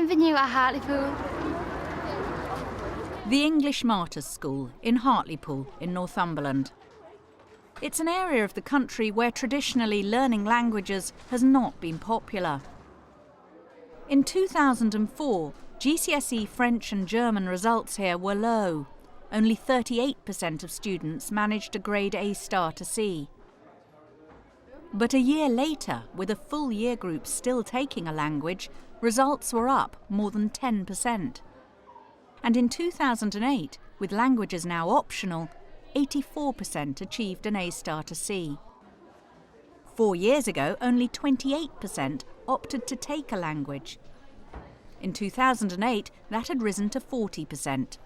Bienvenue à Hartlepool. The English Martyrs School in Hartlepool in Northumberland. It's an area of the country where traditionally learning languages has not been popular. In 2004, GCSE French and German results here were low. Only 38% of students managed a grade A star to C. But a year later, with a full year group still taking a language, results were up more than 10%. And in 2008, with languages now optional, 84% achieved an A star to C. 4 years ago, only 28% opted to take a language. In 2008, that had risen to 40%.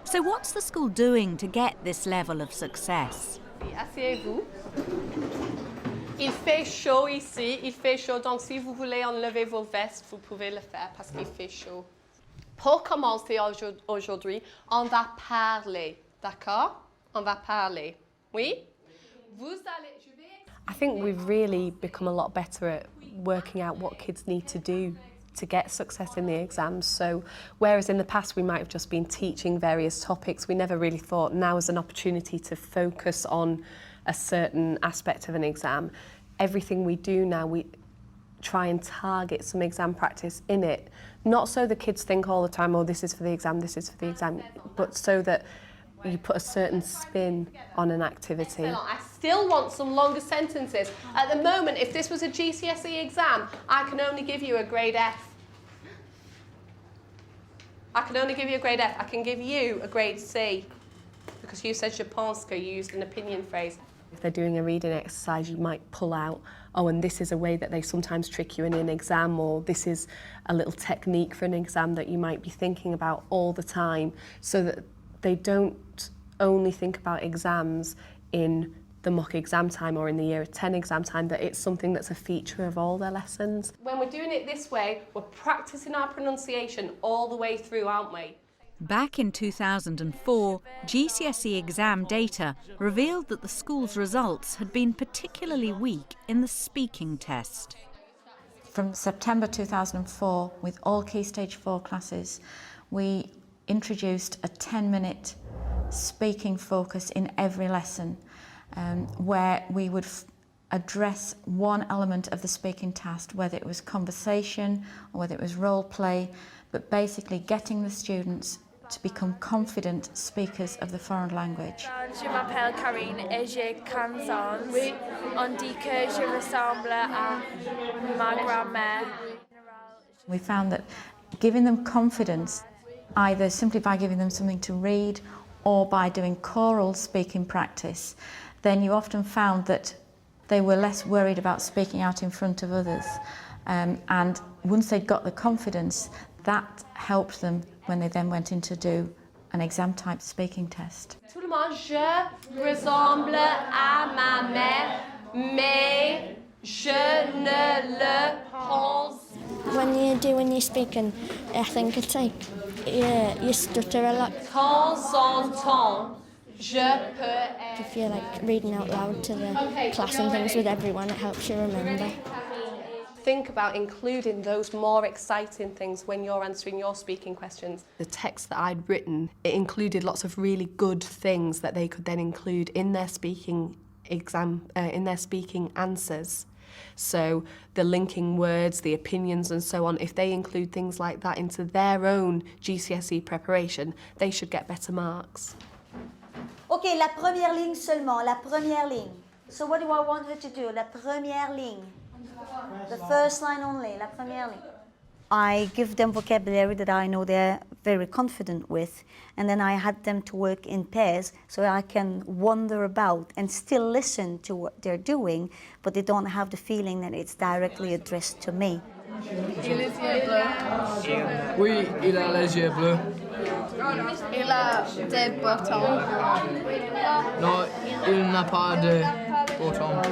So what's the school doing to get this level of success? Asseyez-vous. Il fait chaud ici, il fait chaud, donc si vous voulez enlever vos vestes, vous pouvez le faire parce qu'il fait chaud. Pour commencer aujourd'hui, on va parler, d'accord? On va parler, oui? I think we've really become a lot better at working out what kids need to do to get success in the exams. So whereas in the past we might have just been teaching various topics, we never really thought now is an opportunity to focus on a certain aspect of an exam. Everything we do now, we try and target some exam practice in it. Not so the kids think all the time, oh, this is for the exam, this is for the exam, but so that you put a certain spin on an activity. I still want some longer sentences. At the moment, if this was a GCSE exam, I can only give you a grade F. I can only give you a grade F. I can give you a grade C because you said je pense que, you used an opinion phrase. If they're doing a reading exercise, you might pull out, oh, and this is a way that they sometimes trick you in an exam, or this is a little technique for an exam that you might be thinking about all the time, so that they don't only think about exams in the mock exam time or in the year 10 exam time, that it's something that's a feature of all their lessons. When we're doing it this way, we're practicing our pronunciation all the way through, aren't we? Back in 2004, GCSE exam data revealed that the school's results had been particularly weak in the speaking test. From September 2004, with all Key Stage 4 classes, we introduced a 10-minute speaking focus in every lesson, where we would address one element of the speaking task, whether it was conversation or whether it was role play, but basically getting the students to become confident speakers of the foreign language. Je m'appelle Karine et j'ai 15 ans. Oui. On dit que je ressemble à ma grand-mère. We found that giving them confidence, either simply by giving them something to read or by doing choral speaking practice, then you often found that they were less worried about speaking out in front of others. And once they'd got the confidence, that helped them when they then went in to do an exam-type speaking test. Tout le monde, je ressemble à ma mère, mais je ne le pense. When you're doing your speaking, I think it's like you stutter a lot. Temps en temps, je peux. If you're like reading out loud to the class and things with everyone, it helps you remember. Think about including those more exciting things when you're answering your speaking questions. The text that I'd written, it included lots of really good things that they could then include in their speaking answers. So the linking words, the opinions and so on, if they include things like that into their own GCSE preparation, they should get better marks. OK, la première ligne seulement, la première ligne. So what do I want her to do? La première ligne. The first line only, la première ligne. I give them vocabulary that I know they're very confident with, and then I had them to work in pairs so I can wander about and still listen to what they're doing, but they don't have the feeling that it's directly addressed to me. Il a les yeux bleus. Oui, il a les yeux bleus. Il a des boutons. Non, il n'a pas de boutons.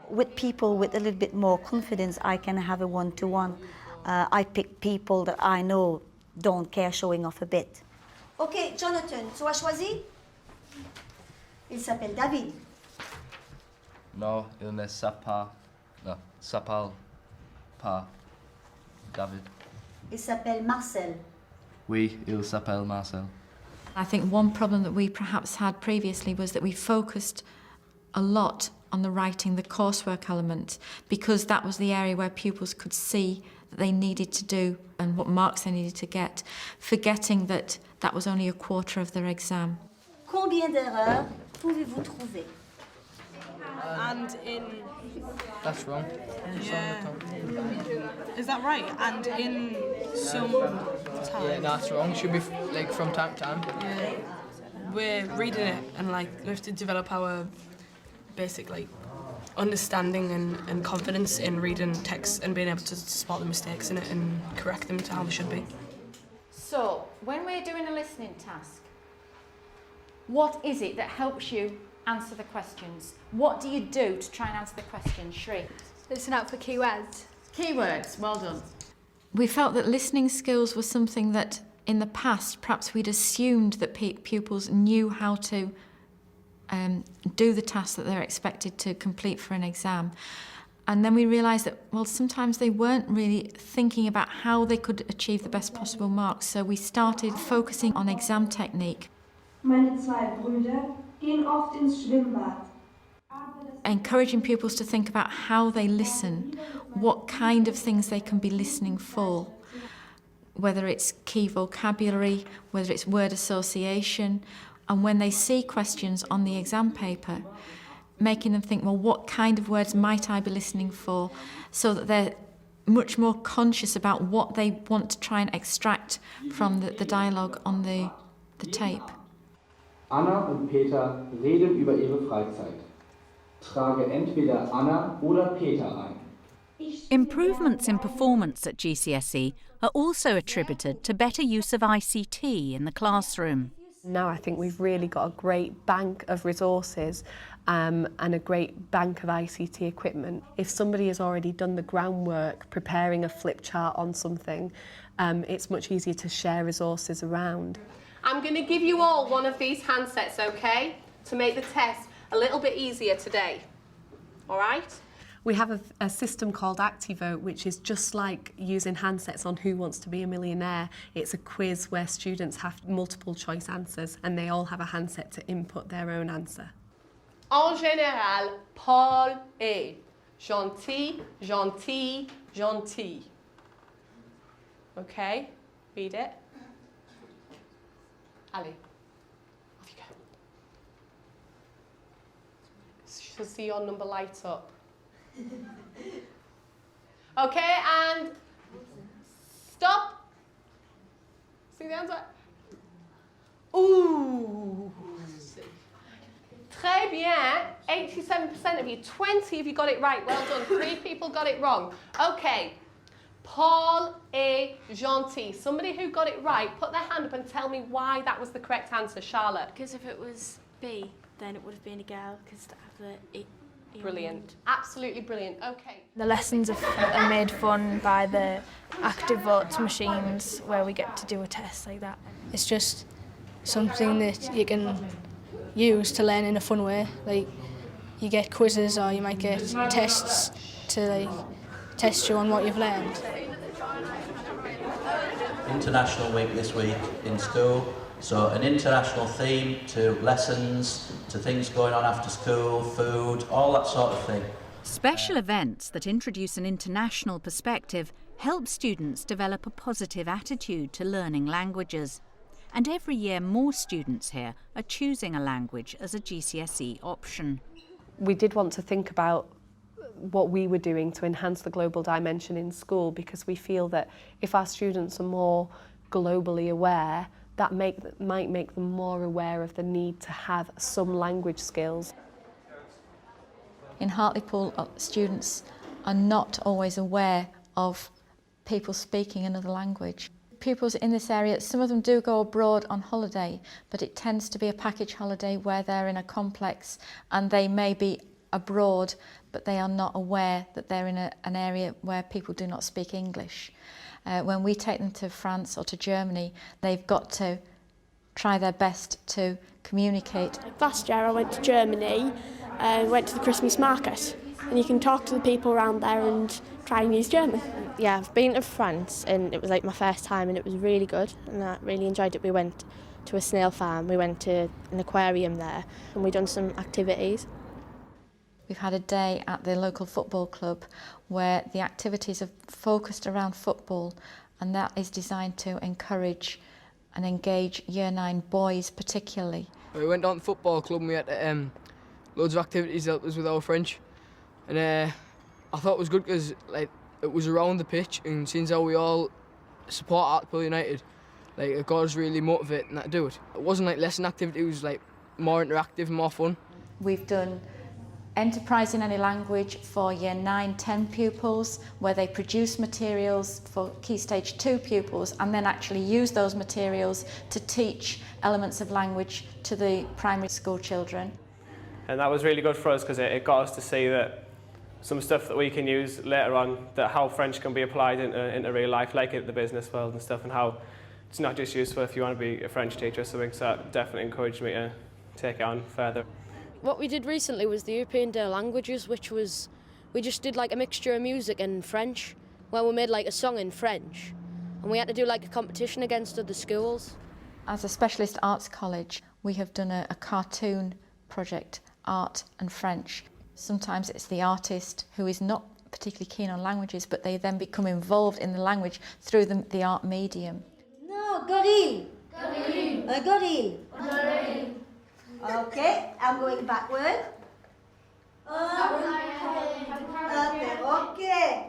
With people with a little bit more confidence, I can have a one-to-one. I pick people that I know don't care showing off a bit. OK, Jonathan, tu as choisi? Il s'appelle David. Non, il ne s'appelle pas David. Il s'appelle Marcel. Oui, il s'appelle Marcel. I think one problem that we perhaps had previously was that we focused a lot on the writing, the coursework element, because that was the area where pupils could see that they needed to do and what marks they needed to get, forgetting that that was only a quarter of their exam. Combien d'erreurs pouvez-vous trouver? And in... That's wrong. Yeah. Is that right? And in some time... Yeah, that's wrong. Should be like from time to time. Yeah. We're reading it and like we have to develop our basic like understanding and confidence in reading text and being able to spot the mistakes in it and correct them to how they should be. So, when we're doing a listening task, what is it that helps you answer the questions? What do you do to try and answer the questions, Shri? Listen out for keywords. Keywords, well done. We felt that listening skills were something that in the past perhaps we'd assumed that pupils knew how to do the tasks that they're expected to complete for an exam. And then we realised that, well, sometimes they weren't really thinking about how they could achieve the best possible marks. So we started focusing on exam technique. Meine zwei Brüder gehen oft ins Schwimmbad. Encouraging pupils to think about how they listen, what kind of things they can be listening for, whether it's key vocabulary, whether it's word association, and when they see questions on the exam paper, making them think, well, what kind of words might I be listening for, so that they're much more conscious about what they want to try and extract from the dialogue on the tape. Anna und Peter reden über ihre Freizeit. Trage entweder Anna oder Peter ein. Improvements in performance at GCSE are also attributed to better use of ICT in the classroom. Now I think we've really got a great bank of resources and a great bank of ICT equipment. If somebody has already done the groundwork preparing a flip chart on something, it's much easier to share resources around. I'm going to give you all one of these handsets, okay, to make the test a little bit easier today. All right? We have a system called ActiVote, which is just like using handsets on Who Wants to Be a Millionaire. It's a quiz where students have multiple choice answers and they all have a handset to input their own answer. En général, Paul est gentil, gentil, gentil. Okay, read it. Ali, off you go. She'll see your number light up. Okay, and stop. See the answer? Ooh. Très bien. 87% of you. 20 of you got it right. Well done. 3 people got it wrong. Okay. Paul est gentil. Somebody who got it right, put their hand up and tell me why that was the correct answer. Charlotte. Because if it was B, then it would have been a girl, because to have the E. Brilliant. Absolutely brilliant. Okay. The lessons are made fun by the ActiVote machines where we get to do a test like that. It's just something that you can use to learn in a fun way. Like you get quizzes or you might get tests to like test you on what you've learned. International Week this week in school. So an international theme to lessons, to things going on after school, food, all that sort of thing. Special events that introduce an international perspective help students develop a positive attitude to learning languages. And every year more students here are choosing a language as a GCSE option. We did want to think about what we were doing to enhance the global dimension in school, because we feel that if our students are more globally aware, that might make them more aware of the need to have some language skills. In Hartlepool, students are not always aware of people speaking another language. Pupils in this area, some of them do go abroad on holiday, but it tends to be a package holiday where they're in a complex and they may be abroad, but they are not aware that they're in an area where people do not speak English. When we take them to France or to Germany, they've got to try their best to communicate. Last year I went to Germany and went to the Christmas market, and you can talk to the people around there and try and use German. Yeah, I've been to France and it was like my first time and it was really good and I really enjoyed it. We went to a snail farm, we went to an aquarium there and we done some activities. We've had a day at the local football club where the activities are focused around football, and that is designed to encourage and engage Year 9 boys particularly. We went down to the football club and we had loads of activities that helped us with our French, and I thought it was good because it was around the pitch, and since how we all support Hartlepool United, it got us really motivated and that to do it. It wasn't like lesson activity, it was more interactive and more fun. We've done Enterprise in Any Language for Year 9, 10 pupils, where they produce materials for Key Stage 2 pupils and then actually use those materials to teach elements of language to the primary school children. And that was really good for us because it got us to see that some stuff that we can use later on, that how French can be applied into real life, like in the business world and stuff, and how it's not just useful if you want to be a French teacher or something, so that definitely encouraged me to take it on further. What we did recently was the European Day of Languages, which was, we just did a mixture of music and French, where we made a song in French, and we had to do a competition against other schools. As a specialist arts college, we have done a cartoon project, Art and French. Sometimes it's the artist who is not particularly keen on languages, but they then become involved in the language through the art medium. No, gorille. Gorille. A gorille. Gorille. Okay, I'm going backward. Okay.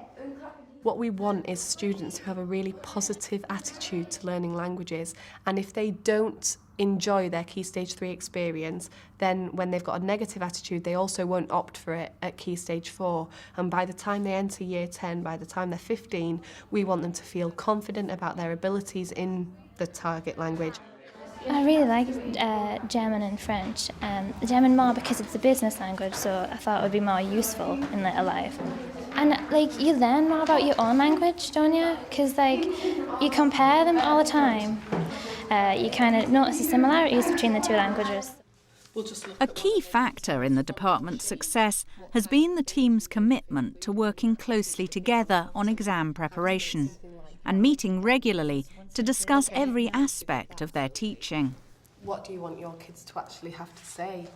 What we want is students who have a really positive attitude to learning languages, and if they don't enjoy their Key Stage 3 experience, then when they've got a negative attitude, they also won't opt for it at Key Stage 4. And by the time they enter Year 10, by the time they're 15, we want them to feel confident about their abilities in the target language. I really like German and French. German more because it's a business language, so I thought it would be more useful in later life. And you learn more about your own language, don't you? Because you compare them all the time. You kind of notice the similarities between the two languages. A key factor in the department's success has been the team's commitment to working closely together on exam preparation and meeting regularly to discuss every aspect of their teaching. What do you want your kids to actually have to say?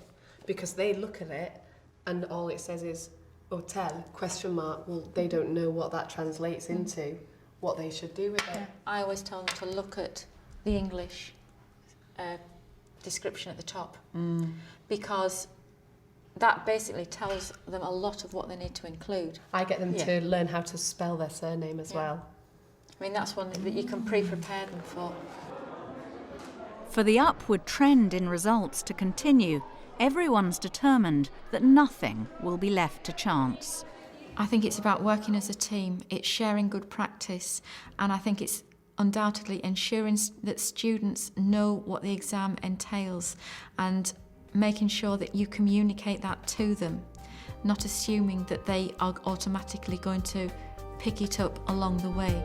Because they look at it and all it says is hotel, ? Well, they don't know what that translates into, what they should do with it. I always tell them to look at the English description at the top, because that basically tells them a lot of what they need to include. I get them to learn how to spell their surname as well. I mean, that's one that you can pre-prepare them for. For the upward trend in results to continue, everyone's determined that nothing will be left to chance. I think it's about working as a team, it's sharing good practice, and I think it's undoubtedly ensuring that students know what the exam entails and making sure that you communicate that to them, not assuming that they are automatically going to pick it up along the way.